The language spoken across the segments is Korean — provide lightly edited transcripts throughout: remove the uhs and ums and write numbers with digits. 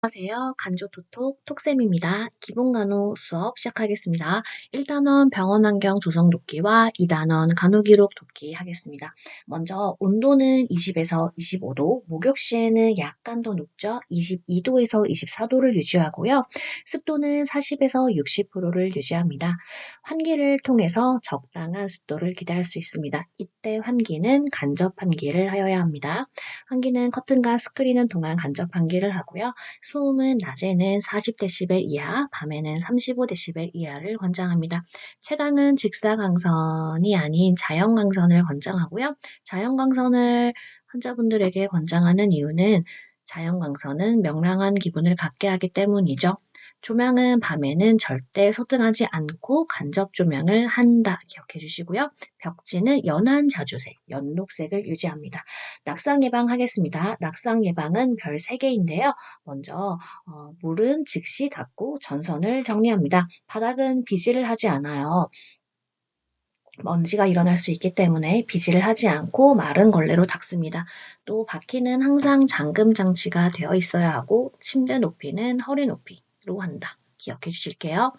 안녕하세요. 간조토톡 톡쌤입니다. 기본간호 수업 시작하겠습니다. 1단원 병원환경 조성 돕기와 2단원 간호기록 돕기 하겠습니다. 먼저 온도는 20에서 25도, 목욕 시에는 약간 더 높죠. 22도에서 24도를 유지하고요. 습도는 40에서 60%를 유지합니다. 환기를 통해서 적당한 습도를 기대할 수 있습니다. 이때 환기는 간접 환기를 하여야 합니다. 환기는 커튼과 스크린은 동안 간접 환기를 하고요. 소음은 낮에는 40dB 이하, 밤에는 35dB 이하를 권장합니다. 채광은 직사광선이 아닌 자연광선을 권장하고요. 자연광선을 환자분들에게 권장하는 이유는 자연광선은 명랑한 기분을 갖게 하기 때문이죠. 조명은 밤에는 절대 소등하지 않고 간접 조명을 한다. 기억해 주시고요. 벽지는 연한 자주색, 연록색을 유지합니다. 낙상 예방하겠습니다. 낙상 예방은 별 3개인데요. 먼저 물은 즉시 닦고 전선을 정리합니다. 바닥은 비질을 하지 않아요. 먼지가 일어날 수 있기 때문에 비질을 하지 않고 마른 걸레로 닦습니다. 또 바퀴는 항상 잠금 장치가 되어 있어야 하고 침대 높이는 허리 높이로 한다. 기억해 주실게요.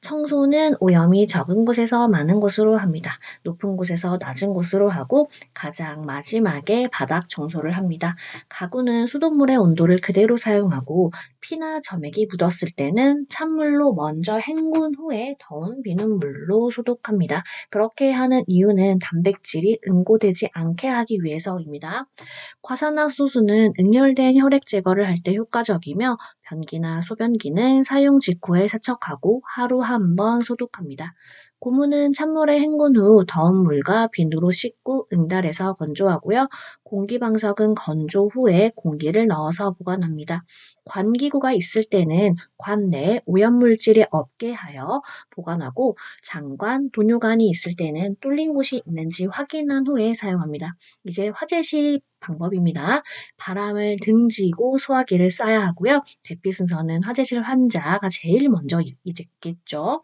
청소는 오염이 적은 곳에서 많은 곳으로 합니다. 높은 곳에서 낮은 곳으로 하고 가장 마지막에 바닥 청소를 합니다. 가구는 수돗물의 온도를 그대로 사용하고 피나 점액이 묻었을 때는 찬물로 먼저 헹군 후에 더운 비눗물로 소독합니다. 그렇게 하는 이유는 단백질이 응고되지 않게 하기 위해서입니다. 과산화수소는 응열된 혈액 제거를 할 때 효과적이며 변기나 소변기는 사용 직후에 세척하고 하루 한 번 소독합니다. 고무는 찬물에 헹군 후 더운 물과 비누로 씻고 응달해서 건조하고요. 공기방석은 건조 후에 공기를 넣어서 보관합니다. 관기구가 있을 때는 관 내에 오염물질이 없게 하여 보관하고 장관, 도뇨관이 있을 때는 뚫린 곳이 있는지 확인한 후에 사용합니다. 이제 화재 시 방법입니다. 바람을 등지고 소화기를 쏴야 하고요. 대피 순서는 화재실 환자가 제일 먼저 있겠죠.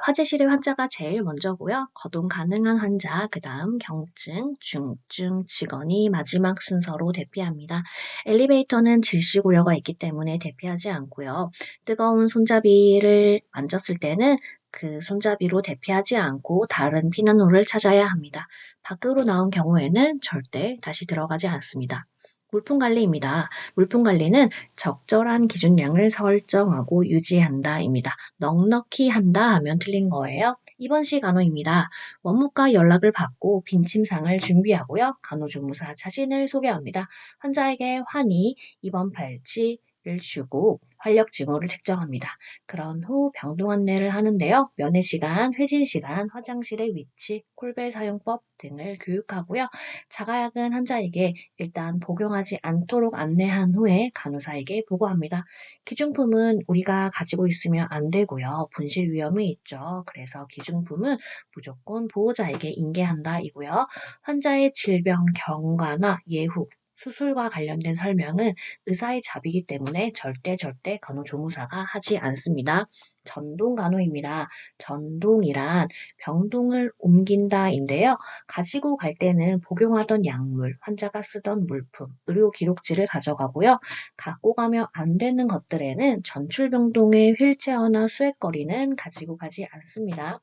화재실의 환자가 제일 먼저고요. 거동 가능한 환자, 그 다음 경증, 중증, 직원이 마지막 순서로 대피합니다. 엘리베이터는 질식 우려가 있기 때문에 대피하지 않고요. 뜨거운 손잡이를 만졌을 때는 그 손잡이로 대피하지 않고 다른 피난로를 찾아야 합니다. 밖으로 나온 경우에는 절대 다시 들어가지 않습니다. 물품 관리입니다. 물품 관리는 적절한 기준량을 설정하고 유지한다입니다. 넉넉히 한다 하면 틀린 거예요. 입원시 간호입니다. 원무과 연락을 받고 빈침상을 준비하고요. 간호조무사 자신을 소개합니다. 환자에게 환희, 입원 발치를 주고 활력 징후를 측정합니다. 그런 후 병동 안내를 하는데요. 면회 시간, 회진 시간, 화장실의 위치, 콜벨 사용법 등을 교육하고요. 자가약은 환자에게 일단 복용하지 않도록 안내한 후에 간호사에게 보고합니다. 기중품은 우리가 가지고 있으면 안 되고요. 분실 위험이 있죠. 그래서 기중품은 무조건 보호자에게 인계한다 이고요. 환자의 질병 경과나 예후, 수술과 관련된 설명은 의사의 자비이기 때문에 절대 간호조무사가 하지 않습니다. 전동간호입니다. 전동이란 병동을 옮긴다인데요. 가지고 갈 때는 복용하던 약물, 환자가 쓰던 물품, 의료 기록지를 가져가고요. 갖고 가면 안 되는 것들에는 전출병동의 휠체어나 수액거리는 가지고 가지 않습니다.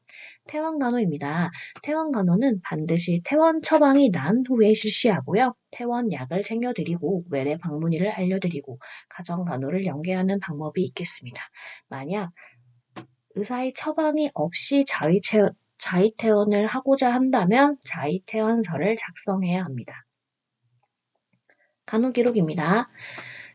퇴원간호입니다. 퇴원간호는 반드시 퇴원 처방이 난 후에 실시하고요. 퇴원약을 챙겨드리고 외래 방문의를 알려드리고 가정간호를 연계하는 방법이 있겠습니다. 만약 의사의 처방이 없이 자의퇴원을 하고자 한다면 자의퇴원서를 작성해야 합니다. 간호기록입니다.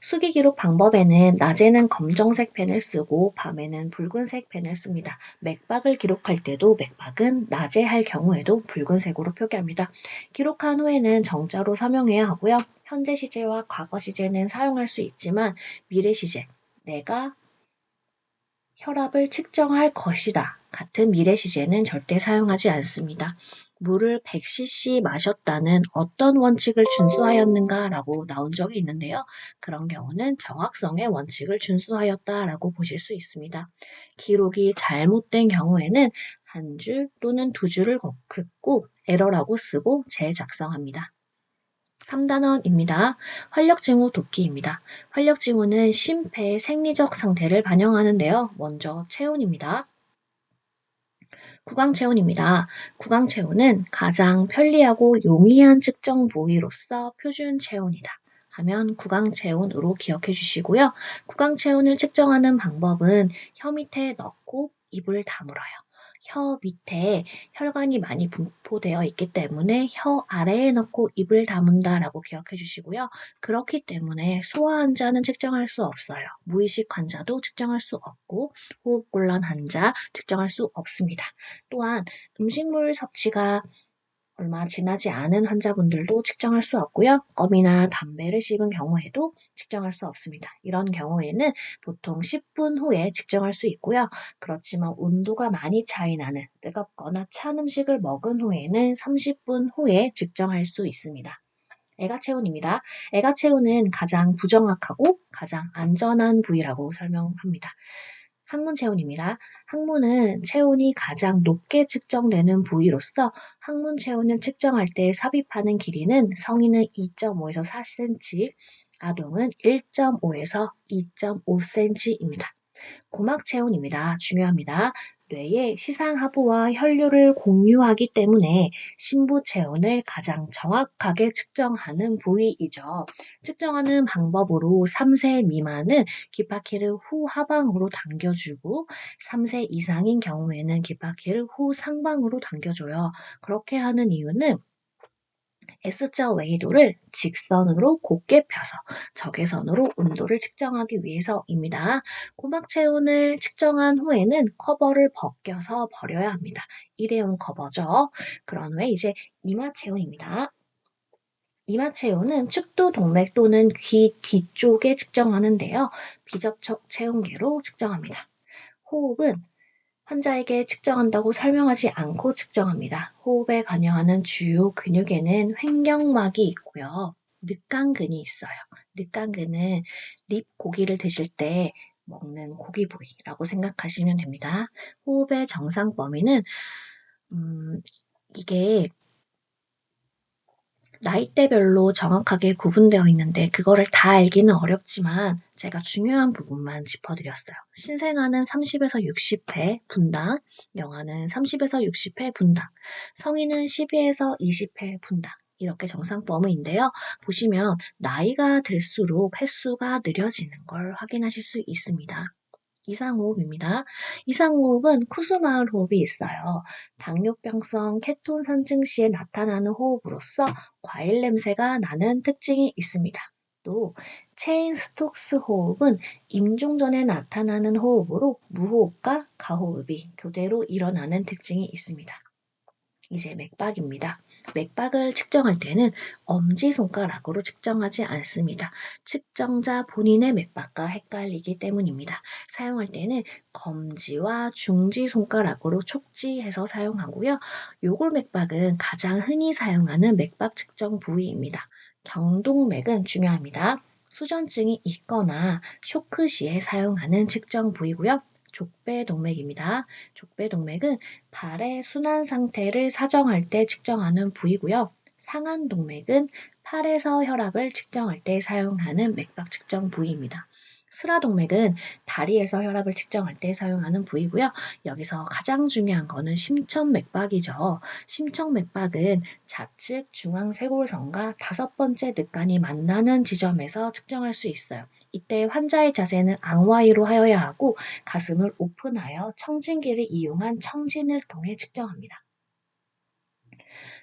수기기록 방법에는 낮에는 검정색 펜을 쓰고 밤에는 붉은색 펜을 씁니다. 맥박을 기록할 때도 맥박은 낮에 할 경우에도 붉은색으로 표기합니다. 기록한 후에는 정자로 서명해야 하고요. 현재 시제와 과거 시제는 사용할 수 있지만 미래 시제, 내가 혈압을 측정할 것이다. 같은 미래 시제는 절대 사용하지 않습니다. 물을 100cc 마셨다는 어떤 원칙을 준수하였는가라고 나온 적이 있는데요. 그런 경우는 정확성의 원칙을 준수하였다라고 보실 수 있습니다. 기록이 잘못된 경우에는 한 줄 또는 두 줄을 긋고 에러라고 쓰고 재작성합니다. 3단원입니다. 활력증후 도끼입니다. 활력증후는 심폐의 생리적 상태를 반영하는데요. 먼저 체온입니다. 구강체온입니다. 구강체온은 가장 편리하고 용이한 측정 부위로서 표준 체온이다 하면 구강체온으로 기억해 주시고요. 구강체온을 측정하는 방법은 혀 밑에 넣고 입을 다물어요. 혀 밑에 혈관이 많이 분포되어 있기 때문에 혀 아래에 넣고 입을 다문다라고 기억해 주시고요. 그렇기 때문에 소아 환자는 측정할 수 없어요. 무의식 환자도 측정할 수 없고 호흡곤란 환자 측정할 수 없습니다. 또한 음식물 섭취가 얼마 지나지 않은 환자분들도 측정할 수 없고요. 껌이나 담배를 씹은 경우에도 측정할 수 없습니다. 이런 경우에는 보통 10분 후에 측정할 수 있고요. 그렇지만 온도가 많이 차이 나는 뜨겁거나 찬 음식을 먹은 후에는 30분 후에 측정할 수 있습니다. 애가체온입니다. 애가체온은 가장 부정확하고 가장 안전한 부위라고 설명합니다. 항문체온입니다. 항문은 체온이 가장 높게 측정되는 부위로서 항문 체온을 측정할 때 삽입하는 길이는 성인은 2.5에서 4cm, 아동은 1.5에서 2.5cm입니다. 고막체온입니다. 중요합니다. 뇌의 시상하부와 혈류를 공유하기 때문에 심부 체온을 가장 정확하게 측정하는 부위이죠. 측정하는 방법으로 3세 미만은 귓바퀴를 후 하방으로 당겨주고 3세 이상인 경우에는 귓바퀴를 후 상방으로 당겨줘요. 그렇게 하는 이유는 S자 웨이도를 직선으로 곧게 펴서 적외선으로 온도를 측정하기 위해서입니다. 고막 체온을 측정한 후에는 커버를 벗겨서 버려야 합니다. 일회용 커버죠. 그런 후에 이제 이마 체온입니다. 이마 체온은 측도 동맥 또는 귀 쪽에 측정하는데요. 비접촉 체온계로 측정합니다. 호흡은 환자에게 측정한다고 설명하지 않고 측정합니다. 호흡에 관여하는 주요 근육에는 횡격막이 있고요. 늑간근이 있어요. 늑간근은 립 고기를 드실 때 먹는 고기 부위라고 생각하시면 됩니다. 호흡의 정상 범위는 이게 나이대별로 정확하게 구분되어 있는데 그거를 다 알기는 어렵지만 제가 중요한 부분만 짚어드렸어요. 신생아는 30에서 60회 분당, 영아는 30에서 60회 분당, 성인은 12에서 20회 분당. 이렇게 정상 범위인데요. 보시면 나이가 들수록 횟수가 느려지는 걸 확인하실 수 있습니다. 이상호흡입니다. 이상호흡은 쿠수마을 호흡이 있어요. 당뇨병성 케톤 산증 시에 나타나는 호흡으로서 과일 냄새가 나는 특징이 있습니다. 또 체인 스톡스 호흡은 임종 전에 나타나는 호흡으로 무호흡과 가호흡이 교대로 일어나는 특징이 있습니다. 이제 맥박입니다. 맥박을 측정할 때는 엄지손가락으로 측정하지 않습니다. 측정자 본인의 맥박과 헷갈리기 때문입니다. 사용할 때는 검지와 중지손가락으로 촉지해서 사용하고요. 요골 맥박은 가장 흔히 사용하는 맥박 측정 부위입니다. 경동맥은 중요합니다. 수전증이 있거나 쇼크 시에 사용하는 측정 부위고요. 족배동맥입니다. 족배동맥은 발의 순환 상태를 사정할 때 측정하는 부위고요. 상안동맥은 팔에서 혈압을 측정할 때 사용하는 맥박 측정 부위입니다. 스라동맥은 다리에서 혈압을 측정할 때 사용하는 부위고요. 여기서 가장 중요한 거는 심천맥박이죠. 심천맥박은 좌측 중앙쇄골선과 5번째 늑간이 만나는 지점에서 측정할 수 있어요. 이때 환자의 자세는 앙와이로 하여야 하고 가슴을 오픈하여 청진기를 이용한 청진을 통해 측정합니다.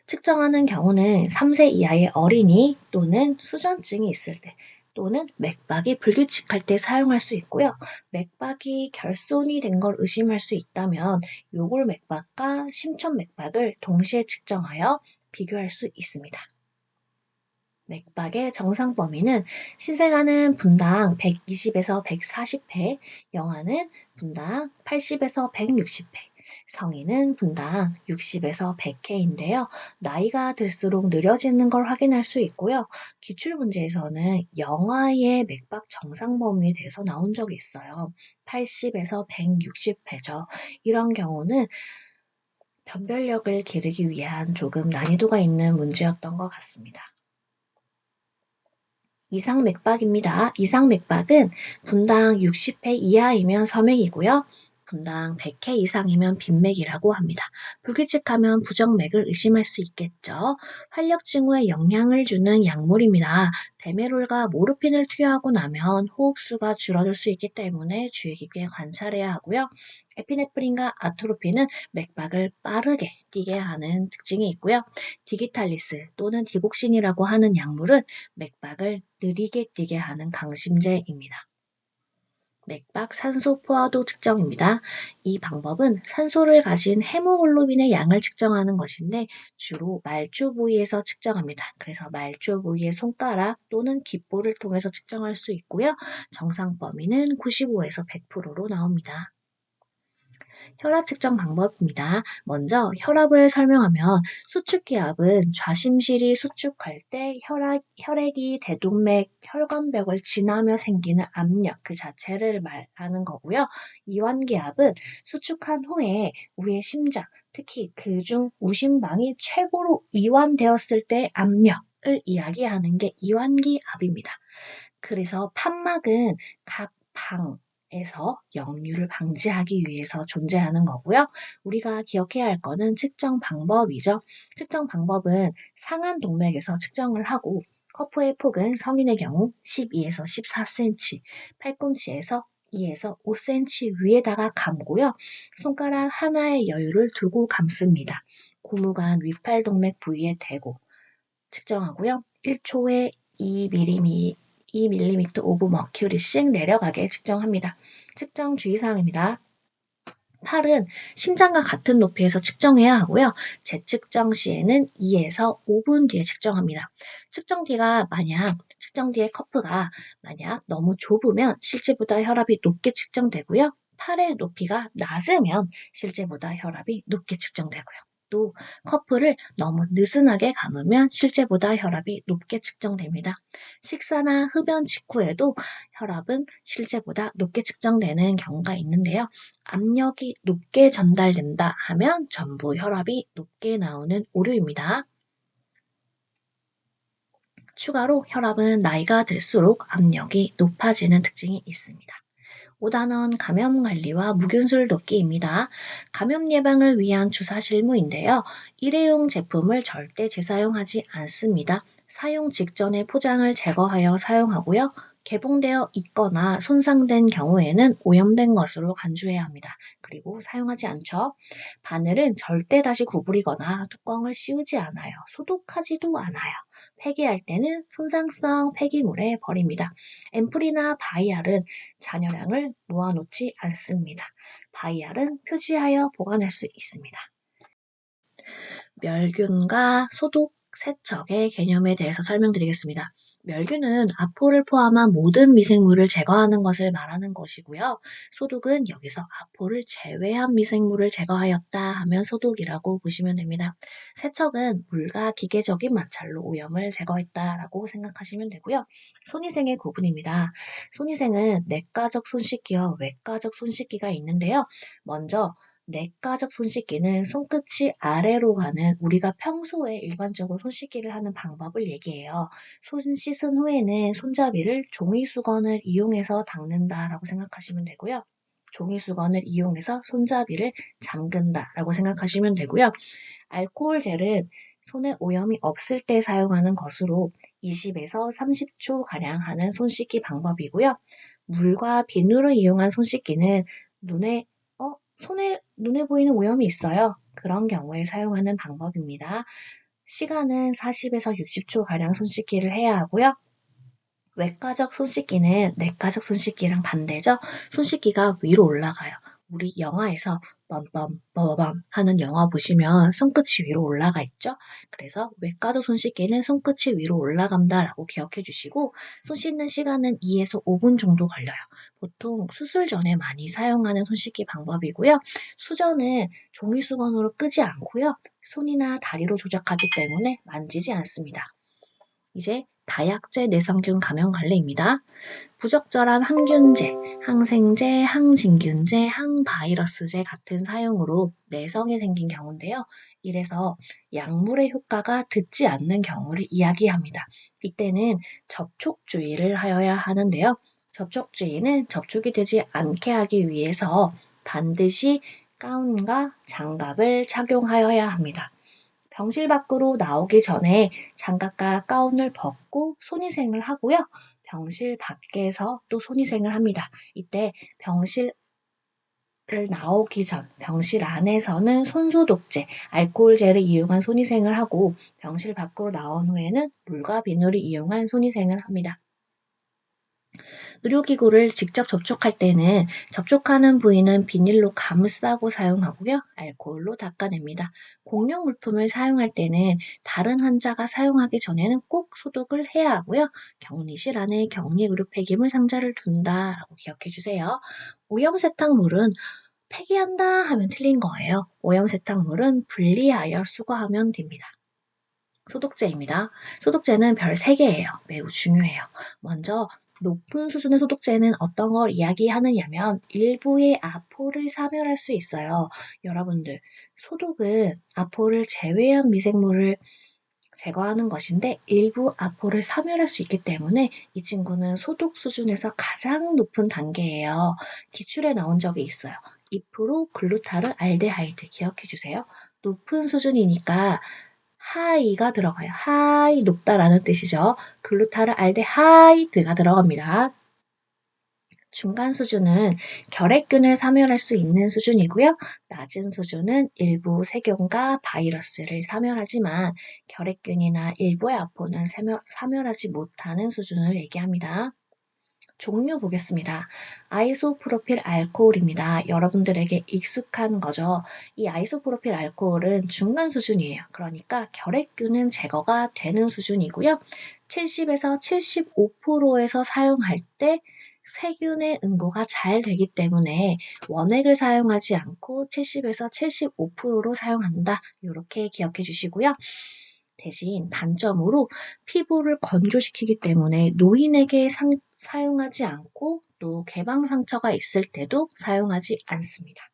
측정하는 경우는 3세 이하의 어린이 또는 수전증이 있을 때 또는 맥박이 불규칙할 때 사용할 수 있고요. 맥박이 결손이 된 걸 의심할 수 있다면 요골 맥박과 심천 맥박을 동시에 측정하여 비교할 수 있습니다. 맥박의 정상 범위는 신생아는 분당 120에서 140회, 영아는 분당 80에서 160회, 성인은 분당 60에서 100회인데요. 나이가 들수록 느려지는 걸 확인할 수 있고요. 기출문제에서는 영아의 맥박 정상 범위에 대해서 나온 적이 있어요. 80에서 160회죠. 이런 경우는 변별력을 기르기 위한 조금 난이도가 있는 문제였던 것 같습니다. 이상 맥박입니다. 이상 맥박은 분당 60회 이하이면 서맥이고요. 분당 100회 이상이면 빈맥이라고 합니다. 불규칙하면 부정맥을 의심할 수 있겠죠. 활력 징후에 영향을 주는 약물입니다. 데메롤과 모르핀을 투여하고 나면 호흡수가 줄어들 수 있기 때문에 주의 깊게 관찰해야 하고요. 에피네프린과 아트로핀은 맥박을 빠르게 뛰게 하는 특징이 있고요. 디기탈리스 또는 디곡신이라고 하는 약물은 맥박을 느리게 뛰게 하는 강심제입니다. 맥박 산소 포화도 측정입니다. 이 방법은 산소를 가진 헤모글로빈의 양을 측정하는 것인데 주로 말초 부위에서 측정합니다. 그래서 말초 부위의 손가락 또는 깃볼을 통해서 측정할 수 있고요. 정상 범위는 95에서 100%로 나옵니다. 혈압 측정 방법입니다. 먼저 혈압을 설명하면 수축기압은 좌심실이 수축할 때 혈액이 대동맥, 혈관벽을 지나며 생기는 압력 그 자체를 말하는 거고요. 이완기압은 수축한 후에 우리의 심장, 특히 그중 우심방이 최고로 이완되었을 때 압력을 이야기하는 게 이완기압입니다. 그래서 판막은 각 방에서 역류를 방지하기 위해서 존재하는 거고요. 우리가 기억해야 할 거는 측정 방법이죠. 측정 방법은 상한 동맥에서 측정을 하고 커프의 폭은 성인의 경우 12에서 14cm, 팔꿈치에서 2에서 5cm 위에다가 감고요. 손가락 하나의 여유를 두고 감습니다. 고무관 윗팔동맥 부위에 대고 측정하고요. 1초에 2mm 오브 머큐리씩 내려가게 측정합니다. 측정 주의사항입니다. 팔은 심장과 같은 높이에서 측정해야 하고요. 재측정 시에는 2에서 5분 뒤에 측정합니다. 측정 뒤의 커프가 만약 너무 좁으면 실제보다 혈압이 높게 측정되고요. 팔의 높이가 낮으면 실제보다 혈압이 높게 측정되고요. 또 커프를 너무 느슨하게 감으면 실제보다 혈압이 높게 측정됩니다. 식사나 흡연 직후에도 혈압은 실제보다 높게 측정되는 경우가 있는데요. 압력이 높게 전달된다 하면 전부 혈압이 높게 나오는 오류입니다. 추가로 혈압은 나이가 들수록 압력이 높아지는 특징이 있습니다. 5단원 감염 관리와 무균술 돕기입니다. 감염 예방을 위한 주사 실무인데요. 일회용 제품을 절대 재사용하지 않습니다. 사용 직전에 포장을 제거하여 사용하고요. 개봉되어 있거나 손상된 경우에는 오염된 것으로 간주해야 합니다. 그리고 사용하지 않죠. 바늘은 절대 다시 구부리거나 뚜껑을 씌우지 않아요. 소독하지도 않아요. 폐기할 때는 손상성 폐기물에 버립니다. 앰플이나 바이알은 잔여량을 모아놓지 않습니다. 바이알은 표지하여 보관할 수 있습니다. 멸균과 소독, 세척의 개념에 대해서 설명드리겠습니다. 멸균은 아포를 포함한 모든 미생물을 제거하는 것을 말하는 것이고요. 소독은 여기서 아포를 제외한 미생물을 제거하였다 하면 소독이라고 보시면 됩니다. 세척은 물과 기계적인 마찰로 오염을 제거했다라고 생각하시면 되고요. 손위생의 구분입니다. 손위생은 내과적 손씻기와 외과적 손씻기가 있는데요. 먼저 내과적 손씻기는 손끝이 아래로 가는 우리가 평소에 일반적으로 손 씻기를 하는 방법을 얘기해요. 손 씻은 후에는 손잡이를 종이수건을 이용해서 닦는다라고 생각하시면 되고요. 종이수건을 이용해서 손잡이를 잠근다라고 생각하시면 되고요. 알코올 젤은 손에 오염이 없을 때 사용하는 것으로 20에서 30초가량 하는 손 씻기 방법이고요. 물과 비누를 이용한 손 씻기는 눈에 보이는 오염이 있어요. 그런 경우에 사용하는 방법입니다. 시간은 40에서 60초가량 손 씻기를 해야 하고요. 외과적 손 씻기는 내과적 손 씻기랑 반대죠. 손 씻기가 위로 올라가요. 우리 영화에서 뻔뻔 뻔뻔 하는 영화 보시면 손끝이 위로 올라가 있죠. 그래서 외과적 손 씻기는 손끝이 위로 올라간다라고 기억해 주시고 손 씻는 시간은 2에서 5분 정도 걸려요. 보통 수술 전에 많이 사용하는 손 씻기 방법이고요. 수전은 종이수건으로 끄지 않고요. 손이나 다리로 조작하기 때문에 만지지 않습니다. 이제 다약제 내성균 감염 관리입니다. 부적절한 항균제, 항생제, 항진균제, 항바이러스제 같은 사용으로 내성이 생긴 경우인데요. 이래서 약물의 효과가 듣지 않는 경우를 이야기합니다. 이때는 접촉주의를 하여야 하는데요. 접촉주의는 접촉이 되지 않게 하기 위해서 반드시 가운과 장갑을 착용하여야 합니다. 병실 밖으로 나오기 전에 장갑과 가운을 벗고 손위생을 하고요. 병실 밖에서 또 손위생을 합니다. 이때 병실을 나오기 전, 병실 안에서는 손소독제, 알코올젤을 이용한 손위생을 하고 병실 밖으로 나온 후에는 물과 비누를 이용한 손위생을 합니다. 의료기구를 직접 접촉할 때는 접촉하는 부위는 비닐로 감싸고 사용하고요. 알코올로 닦아냅니다. 공용 물품을 사용할 때는 다른 환자가 사용하기 전에는 꼭 소독을 해야 하고요. 격리실 안에 격리의료 폐기물 상자를 둔다라고 기억해 주세요. 오염세탁물은 폐기한다 하면 틀린 거예요. 오염세탁물은 분리하여 수거하면 됩니다. 소독제입니다. 소독제는 별 3개예요. 매우 중요해요. 먼저 높은 수준의 소독제는 어떤 걸 이야기하느냐면 일부의 아포를 사멸할 수 있어요. 여러분들, 소독은 아포를 제외한 미생물을 제거하는 것인데 일부 아포를 사멸할 수 있기 때문에 이 친구는 소독 수준에서 가장 높은 단계예요. 기출에 나온 적이 있어요. 2% 글루타르 알데하이드 기억해 주세요. 높은 수준이니까 하이가 들어가요. 하이 높다라는 뜻이죠. 글루타르 알데하이드가 들어갑니다. 중간 수준은 결핵균을 사멸할 수 있는 수준이고요. 낮은 수준은 일부 세균과 바이러스를 사멸하지만 결핵균이나 일부의 아포는 사멸하지 못하는 수준을 얘기합니다. 종류 보겠습니다. 아이소프로필 알코올입니다. 여러분들에게 익숙한 거죠. 이 아이소프로필 알코올은 중간 수준이에요. 그러니까 결핵균은 제거가 되는 수준이고요. 70에서 75%에서 사용할 때 세균의 응고가 잘 되기 때문에 원액을 사용하지 않고 70에서 75%로 사용한다. 이렇게 기억해 주시고요. 대신 단점으로 피부를 건조시키기 때문에 노인에게 사용하지 않고 또 개방 상처가 있을 때도 사용하지 않습니다.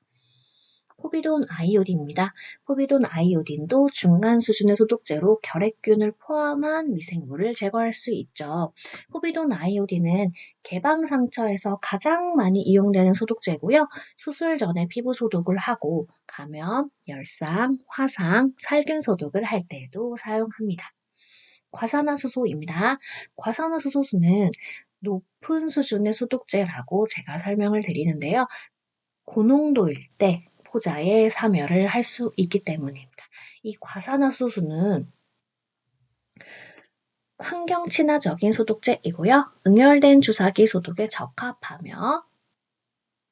포비돈 아이오딘입니다. 포비돈 아이오딘도 중간 수준의 소독제로 결핵균을 포함한 미생물을 제거할 수 있죠. 포비돈 아이오딘은 개방 상처에서 가장 많이 이용되는 소독제고요. 수술 전에 피부 소독을 하고 감염, 열상, 화상, 살균 소독을 할 때에도 사용합니다. 과산화수소입니다. 과산화수소는 높은 수준의 소독제라고 제가 설명을 드리는데요. 고농도일 때 포자에 사멸을 할 수 있기 때문입니다. 이 과산화수소는 환경 친화적인 소독제이고요. 응열된 주사기 소독에 적합하며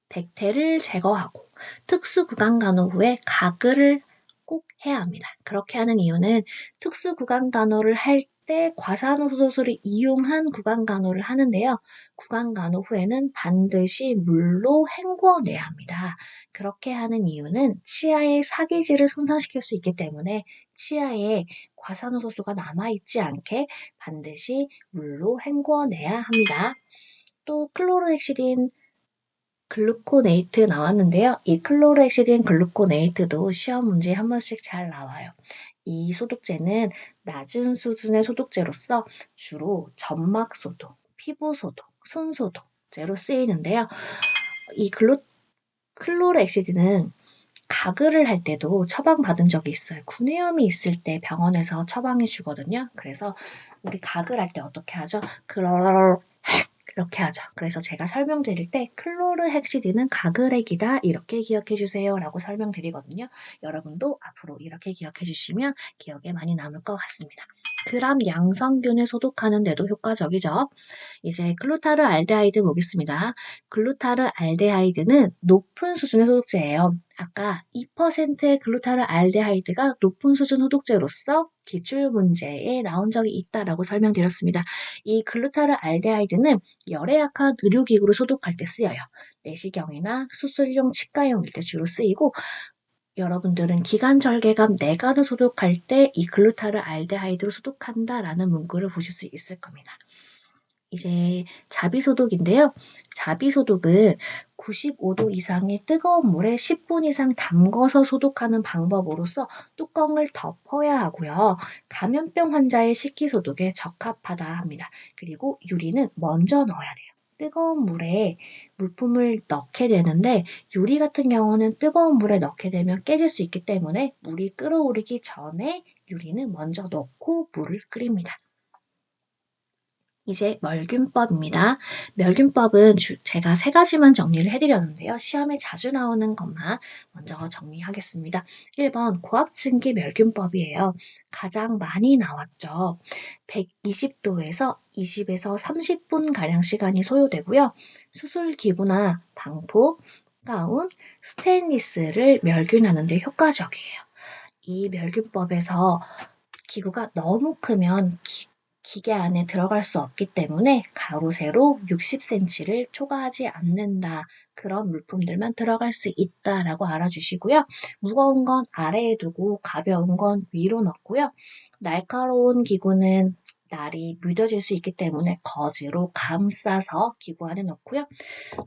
백태를 제거하고 특수 구강 간호 후에 가글을 꼭 해야 합니다. 그렇게 하는 이유는 특수 구강 간호를 할 때 과산화수소를 이용한 구강 간호를 하는데요. 구강 간호 후에는 반드시 물로 헹궈내야 합니다. 그렇게 하는 이유는 치아의 사기질을 손상시킬 수 있기 때문에 치아에 과산화수소가 남아있지 않게 반드시 물로 헹궈내야 합니다. 또 클로로엑시딘 글루코네이트 나왔는데요. 이 클로로엑시딘 글루코네이트도 시험 문제에 한 번씩 잘 나와요. 이 소독제는 낮은 수준의 소독제로서 주로 점막 소독, 피부 소독, 손 소독제로 쓰이는데요. 이 클로로엑시딘은 가글을 할 때도 처방받은 적이 있어요. 구내염이 있을 때 병원에서 처방해 주거든요. 그래서 우리 가글 할 때 어떻게 하죠? 이렇게 하죠. 그래서 제가 설명드릴 때 클로르헥시딘은 가글액이다 이렇게 기억해 주세요 라고 설명드리거든요. 여러분도 앞으로 이렇게 기억해 주시면 기억에 많이 남을 것 같습니다. 그람 양성균을 소독하는 데도 효과적이죠. 이제 글루타르 알데하이드 보겠습니다. 글루타르 알데하이드는 높은 수준의 소독제예요. 아까 2%의 글루타르 알데하이드가 높은 수준 소독제로서 기출 문제에 나온 적이 있다라고 설명드렸습니다. 이 글루타르 알데하이드는 열에 약한 의료기구를 소독할 때 쓰여요. 내시경이나 수술용 치과용일 때 주로 쓰이고 여러분들은 기관절개감 내과를 소독할 때 이 글루타르 알데하이드로 소독한다라는 문구를 보실 수 있을 겁니다. 이제 자비소독인데요. 자비소독은 95도 이상의 뜨거운 물에 10분 이상 담궈서 소독하는 방법으로서 뚜껑을 덮어야 하고요. 감염병 환자의 식기소독에 적합하다 합니다. 그리고 유리는 먼저 넣어야 돼요. 뜨거운 물에 물품을 넣게 되는데 유리 같은 경우는 뜨거운 물에 넣게 되면 깨질 수 있기 때문에 물이 끓어오르기 전에 유리는 먼저 넣고 물을 끓입니다. 이제 멸균법입니다. 멸균법은 제가 세 가지만 정리를 해드렸는데요. 시험에 자주 나오는 것만 먼저 정리하겠습니다. 1번 고압증기 멸균법이에요. 가장 많이 나왔죠. 120도에서 20에서 30분가량 시간이 소요되고요. 수술 기구나 방포, 가운, 스테인리스를 멸균하는 데 효과적이에요. 이 멸균법에서 기구가 너무 크면 기계 안에 들어갈 수 없기 때문에 가로 세로 60cm를 초과하지 않는다. 그런 물품들만 들어갈 수 있다라고 알아주시고요. 무거운 건 아래에 두고 가벼운 건 위로 넣고요. 날카로운 기구는 날이 묻어질 수 있기 때문에 거즈로 감싸서 기구 안에 넣고요.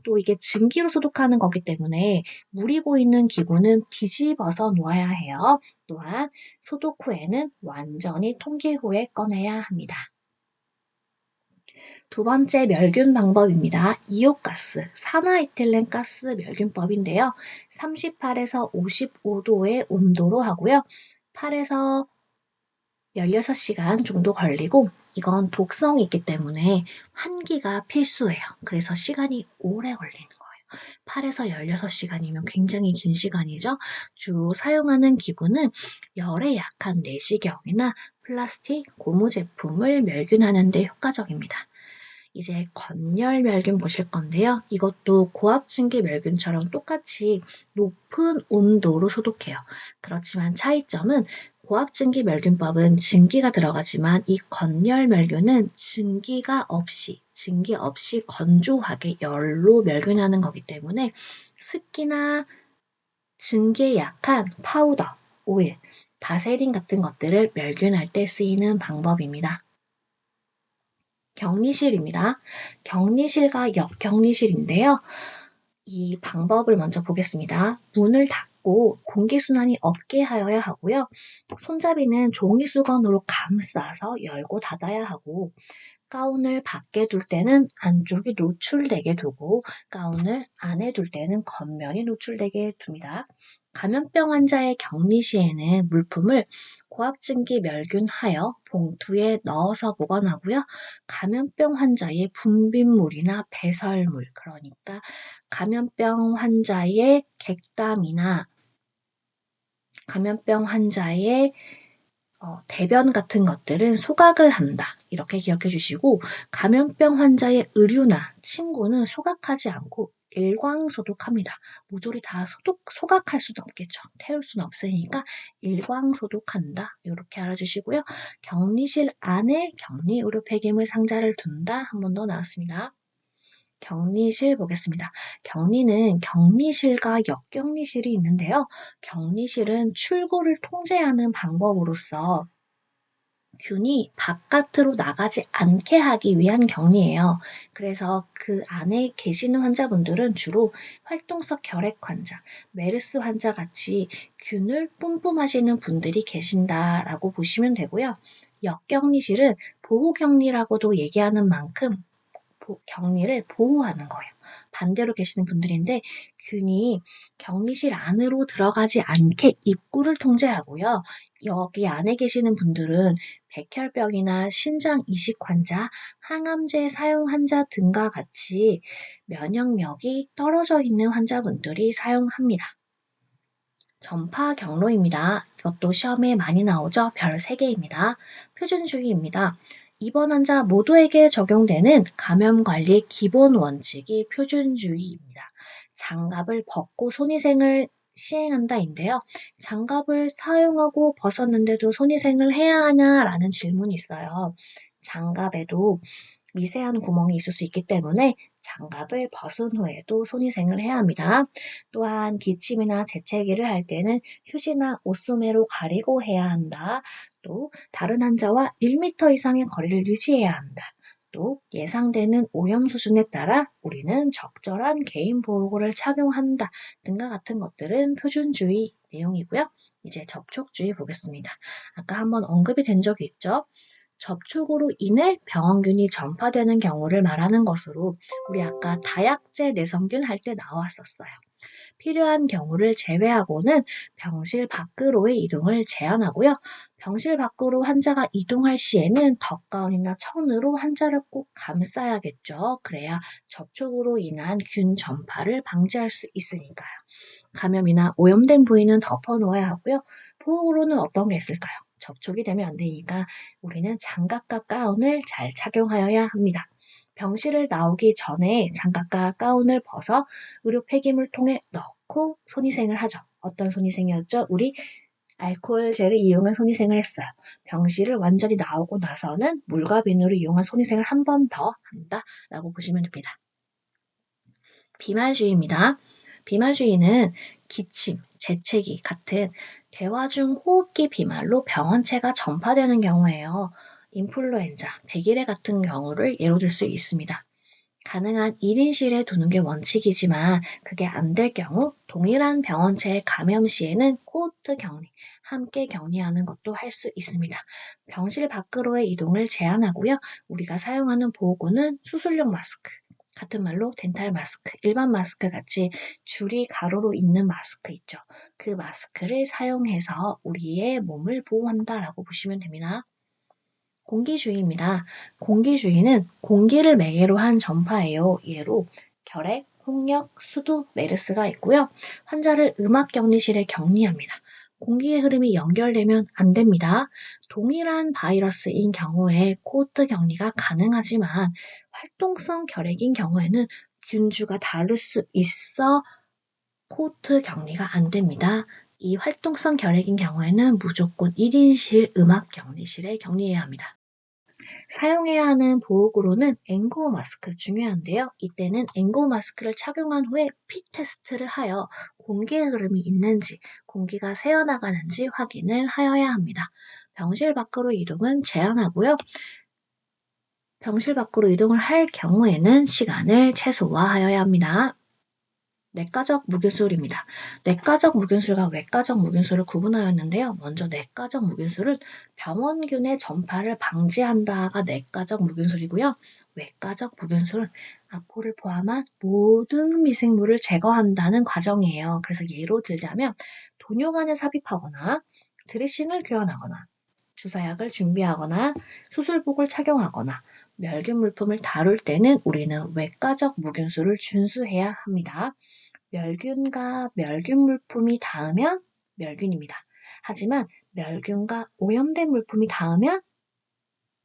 또 이게 증기로 소독하는 거기 때문에 물이 고이는 기구는 뒤집어서 놓아야 해요. 또한 소독 후에는 완전히 통기 후에 꺼내야 합니다. 두 번째 멸균 방법입니다. 이오가스, 산화이틸렌 가스 멸균법인데요. 38에서 55도의 온도로 하고요. 8에서 16시간 정도 걸리고 이건 독성이 있기 때문에 환기가 필수예요. 그래서 시간이 오래 걸리는 거예요. 8에서 16시간이면 굉장히 긴 시간이죠. 주로 사용하는 기구는 열에 약한 내시경이나 플라스틱, 고무 제품을 멸균하는 데 효과적입니다. 이제 건열 멸균 보실 건데요. 이것도 고압증기 멸균처럼 똑같이 높은 온도로 소독해요. 그렇지만 차이점은 고압증기 멸균법은 증기가 들어가지만 이 건열 멸균은 증기 없이 건조하게 열로 멸균하는 거기 때문에 습기나 증기에 약한 파우더, 오일, 바세린 같은 것들을 멸균할 때 쓰이는 방법입니다. 격리실입니다. 격리실과 역격리실인데요. 이 방법을 먼저 보겠습니다. 문을 닫고 공기순환이 없게 하여야 하고요. 손잡이는 종이수건으로 감싸서 열고 닫아야 하고 가운을 밖에 둘 때는 안쪽이 노출되게 두고 가운을 안에 둘 때는 겉면이 노출되게 둡니다. 감염병 환자의 격리 시에는 물품을 고압증기 멸균하여 봉투에 넣어서 보관하고요. 감염병 환자의 분비물이나 배설물, 그러니까 감염병 환자의 객담이나 감염병 환자의 대변 같은 것들은 소각을 한다. 이렇게 기억해 주시고 감염병 환자의 의류나 침구는 소각하지 않고 일광 소독합니다. 모조리 다 소각할 수는 없겠죠. 태울 수는 없으니까 일광 소독한다. 이렇게 알아주시고요. 격리실 안에 격리 의료 폐기물 상자를 둔다. 한 번 더 나왔습니다. 격리실 보겠습니다. 격리는 격리실과 역격리실이 있는데요. 격리실은 출구를 통제하는 방법으로서 균이 바깥으로 나가지 않게 하기 위한 격리예요. 그래서 그 안에 계시는 환자분들은 주로 활동성 결핵 환자, 메르스 환자 같이 균을 뿜뿜하시는 분들이 계신다라고 보시면 되고요. 역격리실은 보호격리라고도 얘기하는 만큼 격리를 보호하는 거예요. 반대로 계시는 분들인데 균이 격리실 안으로 들어가지 않게 입구를 통제하고요. 여기 안에 계시는 분들은 백혈병이나 심장 이식 환자, 항암제 사용 환자 등과 같이 면역력이 떨어져 있는 환자분들이 사용합니다. 전파 경로입니다. 이것도 시험에 많이 나오죠. 별 3개입니다. 표준주의입니다. 입원 환자 모두에게 적용되는 감염관리 기본 원칙이 표준주의입니다. 장갑을 벗고 손위생을 시행한다인데요. 장갑을 사용하고 벗었는데도 손위생을 해야 하냐라는 질문이 있어요. 장갑에도 미세한 구멍이 있을 수 있기 때문에 장갑을 벗은 후에도 손위생을 해야 합니다. 또한 기침이나 재채기를 할 때는 휴지나 옷소매로 가리고 해야 한다. 또 다른 환자와 1m 이상의 거리를 유지해야 한다. 또 예상되는 오염 수준에 따라 우리는 적절한 개인 보호구를 착용한다. 등과 같은 것들은 표준주의 내용이고요. 이제 접촉주의 보겠습니다. 아까 한번 언급이 된 적이 있죠. 접촉으로 인해 병원균이 전파되는 경우를 말하는 것으로 우리 아까 다약제 내성균 할 때 나왔었어요. 필요한 경우를 제외하고는 병실 밖으로의 이동을 제한하고요. 병실 밖으로 환자가 이동할 시에는 덧가운이나 천으로 환자를 꼭 감싸야겠죠. 그래야 접촉으로 인한 균 전파를 방지할 수 있으니까요. 감염이나 오염된 부위는 덮어놓아야 하고요. 보호구로는 어떤 게 있을까요? 접촉이 되면 안 되니까 우리는 장갑과 가운을 잘 착용하여야 합니다. 병실을 나오기 전에 장갑과 가운을 벗어 의료 폐기물통에 넣고 손위생을 하죠. 어떤 손위생이었죠? 우리 알코올 젤을 이용한 손위생을 했어요. 병실을 완전히 나오고 나서는 물과 비누를 이용한 손위생을 한 번 더 한다라고 보시면 됩니다. 비말주의입니다. 비말주의는 기침, 재채기 같은 대화 중 호흡기 비말로 병원체가 전파되는 경우에요. 인플루엔자, 백일해 같은 경우를 예로 들 수 있습니다. 가능한 1인실에 두는 게 원칙이지만 그게 안 될 경우 동일한 병원체의 감염 시에는 코호트 격리, 함께 격리하는 것도 할 수 있습니다. 병실 밖으로의 이동을 제한하고요. 우리가 사용하는 보호구는 수술용 마스크, 같은 말로 덴탈 마스크, 일반 마스크 같이 줄이 가로로 있는 마스크 있죠. 그 마스크를 사용해서 우리의 몸을 보호한다라고 보시면 됩니다. 공기주의입니다. 공기주의는 공기를 매개로 한 전파예요. 예로 결핵, 홍역, 수두, 메르스가 있고요. 환자를 음압격리실에 격리합니다. 공기의 흐름이 연결되면 안 됩니다. 동일한 바이러스인 경우에 코호트 격리가 가능하지만 활동성 결핵인 경우에는 균주가 다를 수 있어 코호트 격리가 안 됩니다. 이 활동성 결핵인 경우에는 무조건 1인실 음압격리실에 격리해야 합니다. 사용해야 하는 보호구로는 N95 마스크 중요한데요. 이때는 N95 마스크를 착용한 후에 피 테스트를 하여 공기의 흐름이 있는지, 공기가 새어나가는지 확인을 하여야 합니다. 병실 밖으로 이동은 제한하고요. 병실 밖으로 이동을 할 경우에는 시간을 최소화하여야 합니다. 내과적 무균술입니다. 내과적 무균술과 외과적 무균술을 구분하였는데요. 먼저 내과적 무균술은 병원균의 전파를 방지한다가 내과적 무균술이고요. 외과적 무균술은 아포를 포함한 모든 미생물을 제거한다는 과정이에요. 그래서 예로 들자면 돈요관을 삽입하거나 드레싱을 교환하거나 주사약을 준비하거나 수술복을 착용하거나 멸균 물품을 다룰 때는 우리는 외과적 무균술을 준수해야 합니다. 멸균과 멸균 물품이 닿으면 멸균입니다. 하지만 멸균과 오염된 물품이 닿으면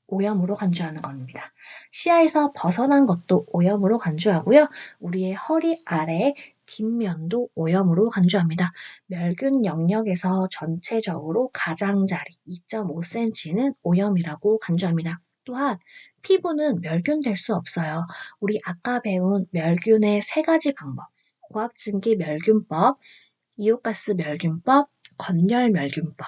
오염으로 간주하는 겁니다. 시야에서 벗어난 것도 오염으로 간주하고요. 우리의 허리 아래 뒷면도 오염으로 간주합니다. 멸균 영역에서 전체적으로 가장자리 2.5cm는 오염이라고 간주합니다. 또한 피부는 멸균될 수 없어요. 우리 아까 배운 멸균의 3가지 방법, 고압증기 멸균법, 이오가스 멸균법, 건열 멸균법.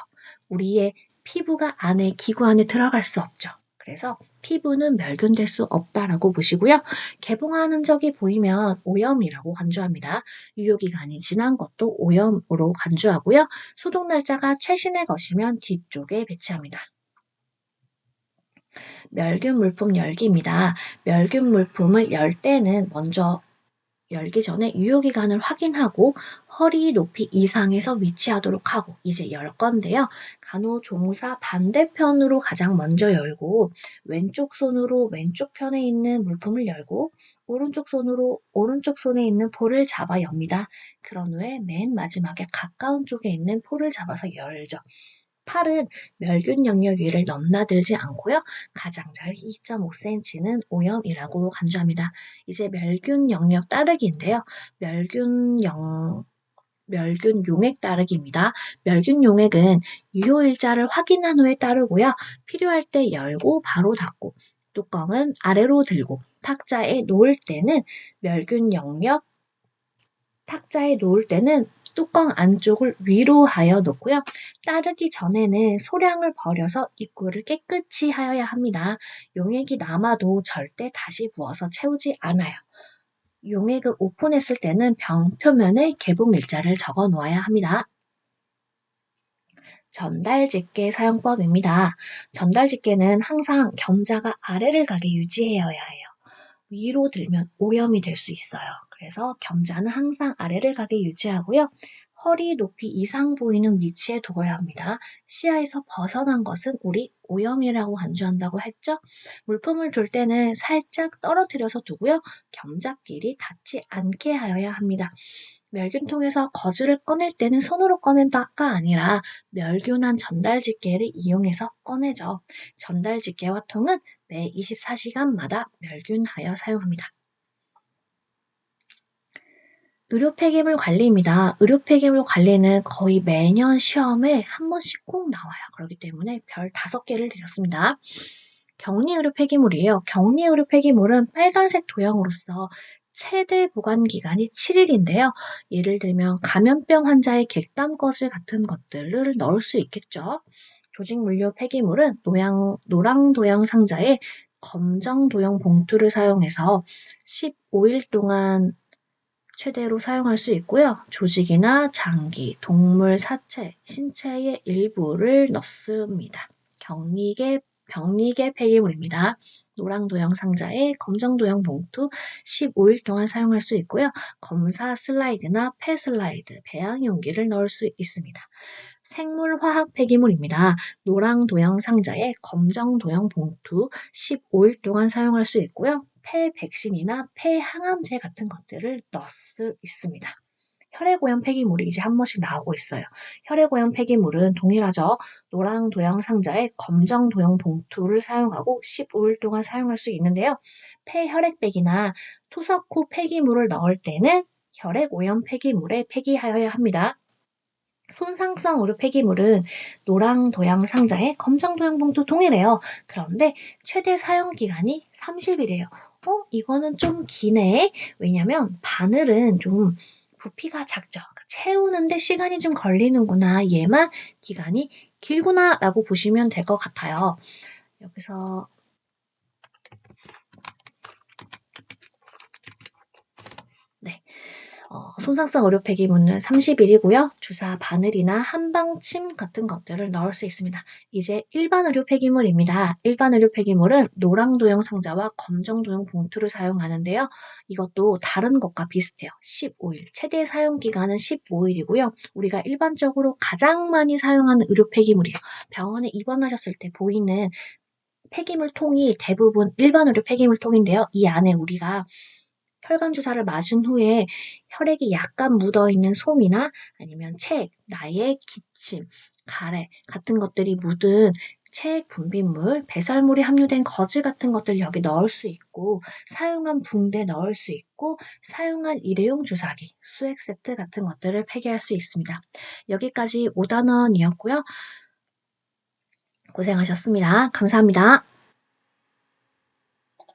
우리의 피부가 안에 기구 안에 들어갈 수 없죠. 그래서 피부는 멸균될 수 없다라고 보시고요. 개봉한 흔적이 보이면 오염이라고 간주합니다. 유효기간이 지난 것도 오염으로 간주하고요. 소독 날짜가 최신의 것이면 뒤쪽에 배치합니다. 멸균 물품 열기입니다. 멸균 물품을 열 때는 먼저 열기 전에 유효기간을 확인하고 허리 높이 이상에서 위치하도록 하고 이제 열 건데요. 간호조무사 반대편으로 가장 먼저 열고 왼쪽 손으로 왼쪽 편에 있는 물품을 열고 오른쪽 손으로 오른쪽 손에 있는 포를 잡아 엽니다. 그런 후에 맨 마지막에 가까운 쪽에 있는 포를 잡아서 열죠. 팔은 멸균 영역 위를 넘나들지 않고요. 가장자리 2.5cm는 오염이라고 간주합니다. 이제 멸균 영역 따르기인데요. 멸균 용액 따르기입니다. 멸균 용액은 유효일자를 확인한 후에 따르고요. 필요할 때 열고 바로 닫고 뚜껑은 아래로 들고 탁자에 놓을 때는 멸균 영역, 탁자에 놓을 때는 뚜껑 안쪽을 위로 하여 놓고요. 따르기 전에는 소량을 버려서 입구를 깨끗이 하여야 합니다. 용액이 남아도 절대 다시 부어서 채우지 않아요. 용액을 오픈했을 때는 병 표면에 개봉 일자를 적어 놓아야 합니다. 전달집게 사용법입니다. 전달집게는 항상 겸자가 아래를 가게 유지해야 해요. 위로 들면 오염이 될 수 있어요. 그래서 겸자는 항상 아래를 가게 유지하고요. 허리 높이 이상 보이는 위치에 두어야 합니다. 시야에서 벗어난 것은 우리 오염이라고 간주한다고 했죠? 물품을 둘 때는 살짝 떨어뜨려서 두고요. 겸자끼리 닿지 않게 하여야 합니다. 멸균통에서 거즈를 꺼낼 때는 손으로 꺼낸다가 아니라 멸균한 전달집게를 이용해서 꺼내죠. 전달집게와 통은 매 24시간마다 멸균하여 사용합니다. 의료 폐기물 관리입니다. 의료 폐기물 관리는 거의 매년 시험에 한 번씩 꼭 나와요. 그렇기 때문에 별 5개를 드렸습니다. 격리 의료 폐기물이에요. 격리 의료 폐기물은 빨간색 도형으로서 최대 보관 기간이 7일인데요. 예를 들면 감염병 환자의 객담 거즈 같은 것들을 넣을 수 있겠죠. 조직 물류 폐기물은 노랑 도형 상자에 검정 도형 봉투를 사용해서 15일 동안 최대로 사용할 수 있고요. 조직이나 장기, 동물 사체, 신체의 일부를 넣습니다. 병리계 폐기물입니다. 노랑 도형 상자에 검정 도형 봉투 15일 동안 사용할 수 있고요. 검사 슬라이드나 폐 슬라이드, 배양 용기를 넣을 수 있습니다. 생물 화학 폐기물입니다. 노랑 도형 상자에 검정 도형 봉투 15일 동안 사용할 수 있고요. 폐 백신이나 폐 항암제 같은 것들을 넣을 수 있습니다. 혈액오염 폐기물이 이제 한 번씩 나오고 있어요. 혈액오염 폐기물은 동일하죠. 노랑 도형 상자에 검정 도형 봉투를 사용하고 15일 동안 사용할 수 있는데요. 폐혈액백이나 투석 후 폐기물을 넣을 때는 혈액오염 폐기물에 폐기하여야 합니다. 손상성 의료 폐기물은 노랑 도형 상자에 검정 도형 봉투 동일해요. 그런데 최대 사용 기간이 30일이에요. 이거는 좀 기네. 왜냐면 바늘은 좀 부피가 작죠. 채우는데 시간이 좀 걸리는구나. 얘만 기간이 길구나 라고 보시면 될 것 같아요. 여기서 네. 손상성 의료 폐기물은 30일이고요. 주사 바늘이나 한방침 같은 것들을 넣을 수 있습니다. 이제 일반 의료 폐기물입니다. 일반 의료 폐기물은 노랑 도형 상자와 검정 도형 봉투를 사용하는데요. 이것도 다른 것과 비슷해요. 15일. 최대 사용 기간은 15일이고요. 우리가 일반적으로 가장 많이 사용하는 의료 폐기물이에요. 병원에 입원하셨을 때 보이는 폐기물 통이 대부분 일반 의료 폐기물 통인데요. 이 안에 우리가 혈관 주사를 맞은 후에 혈액이 약간 묻어있는 솜이나 아니면 책, 나의 기침, 가래 같은 것들이 묻은 책, 분비물, 배설물이 함유된 거즈 같은 것들 여기 넣을 수 있고 사용한 붕대 넣을 수 있고 사용한 일회용 주사기, 수액 세트 같은 것들을 폐기할 수 있습니다. 여기까지 5단원이었고요. 고생하셨습니다. 감사합니다.